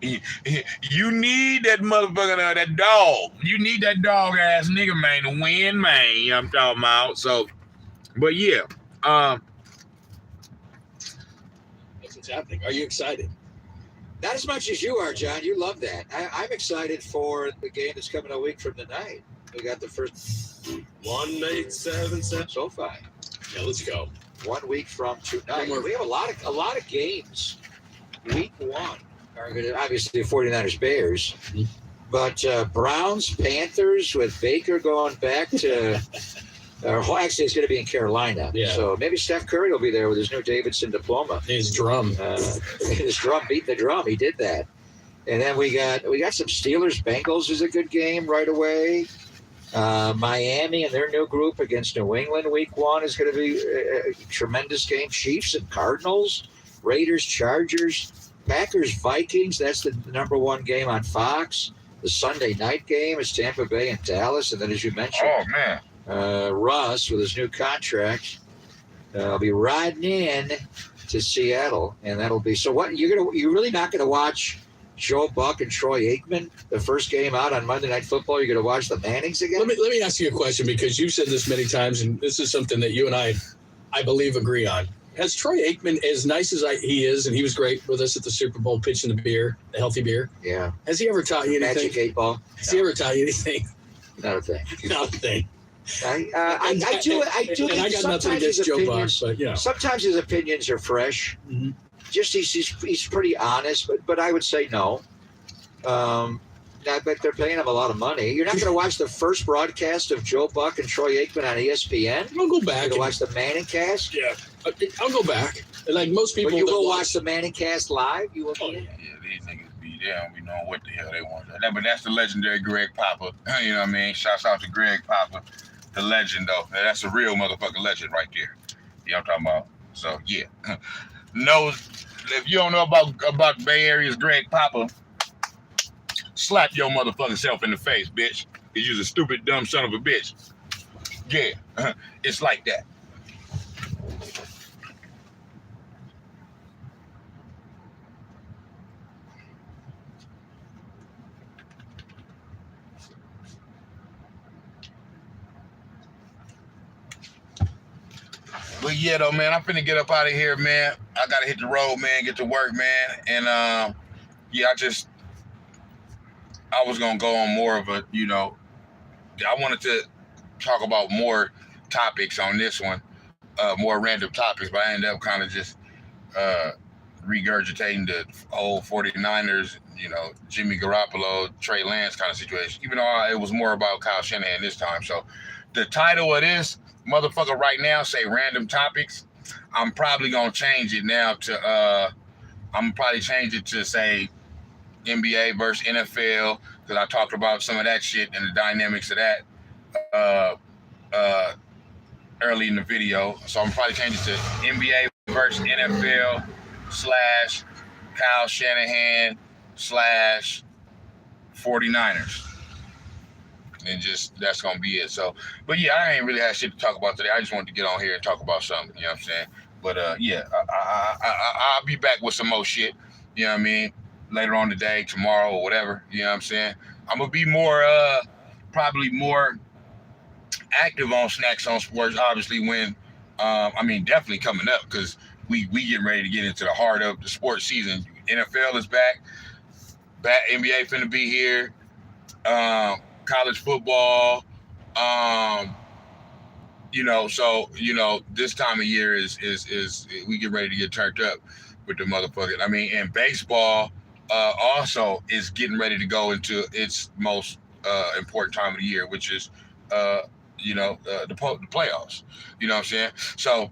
You need that motherfucker, that dog. You need that dog ass nigga, man, to win, man. You know what I'm talking about? So, but yeah. That's what's happening. Are you excited? Not as much as you are, John. You love that. I'm excited for the game that's coming a week from tonight. We got the first 1877 SoFi. Yeah, let's go. 1 week from tonight. We have a lot of games. Week one are going to obviously the 49ers Bears, but Browns Panthers with Baker going back to. Actually, it's going to be in Carolina. Yeah. So maybe Steph Curry will be there with his new Davidson diploma. His drum. His drum, beat the drum. He did that. And then we got some Steelers. Bengals is a good game right away. Miami and their new group against New England week one is going to be a tremendous game. Chiefs and Cardinals, Raiders, Chargers, Packers, Vikings. That's the number one game on Fox. The Sunday night game is Tampa Bay and Dallas. And then, as you mentioned, Russ with his new contract will be riding in to Seattle, and that'll be so. What you're really not gonna watch Joe Buck and Troy Aikman the first game out on Monday Night Football? You're gonna watch the Mannings again? Let me ask you a question, because you've said this many times, and this is something that you and I believe agree on. Has Troy Aikman, as nice as he is, and he was great with us at the Super Bowl pitching the healthy beer? Yeah. Has he ever taught you anything? Magic 8 Ball? Has he ever taught you anything? Not a thing. Not a thing. I do. And I got nothing against Joe Buck, but you know. Sometimes his opinions are fresh. Mm-hmm. Just he's pretty honest, but I would say no. I bet they're paying him a lot of money. You're not going to watch the first broadcast of Joe Buck and Troy Aikman on ESPN? I'll go back. You're going to watch the Manning cast? Yeah. I'll go back. Like most people. But you will watch the Manning cast live? You will. Oh, yeah, these niggas be there and we know what the hell they want. But that's the legendary Greg Papa. You know what I mean? Shouts out to Greg Papa, the legend, though. That's a real motherfucking legend right there. You know what I'm talking about? So, yeah. If you don't know about Bay Area's Greg Papa, slap your motherfucking self in the face, bitch. Because you're a stupid, dumb son of a bitch. Yeah, it's like that. But yeah, though, man, I'm finna get up out of here, man. I gotta hit the road, man, get to work, man. And yeah, I was gonna go on more of a, I wanted to talk about more topics on this one, more random topics, but I ended up kind of just regurgitating the old 49ers, Jimmy Garoppolo, Trey Lance kind of situation, even though it was more about Kyle Shanahan this time. So the title of this motherfucker right now say random topics. I'm probably gonna change it now to say NBA versus NFL, because I talked about some of that shit and the dynamics of that early in the video. So I'm probably change it to NBA versus NFL / Kyle Shanahan / 49ers. And just that's gonna be it. So, but yeah, I ain't really had shit to talk about today. I just wanted to get on here and talk about something. You know what I'm saying? But yeah, I'll be back with some more shit. You know what I mean? Later on today, tomorrow, or whatever. You know what I'm saying? I'm gonna be more, probably more active on Snacks on Sports. Obviously, when definitely coming up, because we getting ready to get into the heart of the sports season. NFL is back. NBA finna be here. College football, so this time of year is we get ready to get turned up with the motherfucker. And baseball also is getting ready to go into its most important time of the year, which is the playoffs. You know what I'm saying? So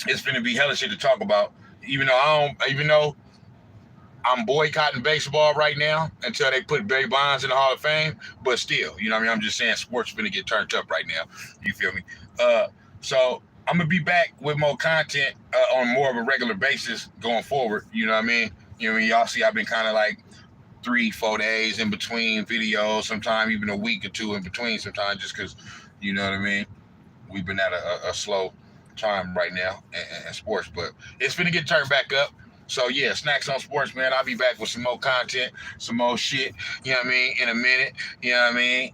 it's gonna be hella shit to talk about. Even though I'm boycotting baseball right now until they put Barry Bonds in the Hall of Fame, but still, I'm just saying sports is going to get turned up right now. You feel me? So I'm going to be back with more content on more of a regular basis going forward. You know what I mean? Y'all see I've been kind of like 3-4 days in between videos, sometimes even a week or two in between sometimes, just because, you know what I mean? We've been at a slow time right now in sports, but it's going to get turned back up. So yeah, Snacks on Sports, man. I'll be back with some more content, some more shit. You know what I mean? In a minute. You know what I mean?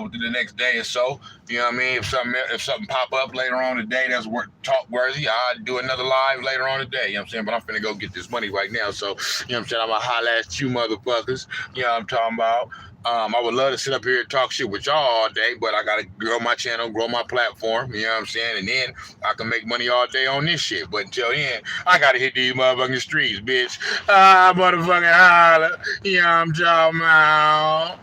Within the next day or so. You know what I mean? If something pop up later on today that's talk worthy, I'll do another live later on today. You know what I'm saying? But I'm finna go get this money right now. So you know what I'm saying? I'm gonna holla at you motherfuckers. You know what I'm talking about? I would love to sit up here and talk shit with y'all all day, but I gotta grow my channel, grow my platform. You know what I'm saying? And then I can make money all day on this shit. But until then, I gotta hit these motherfucking streets, bitch. Motherfucking holla. You know what I'm talking about?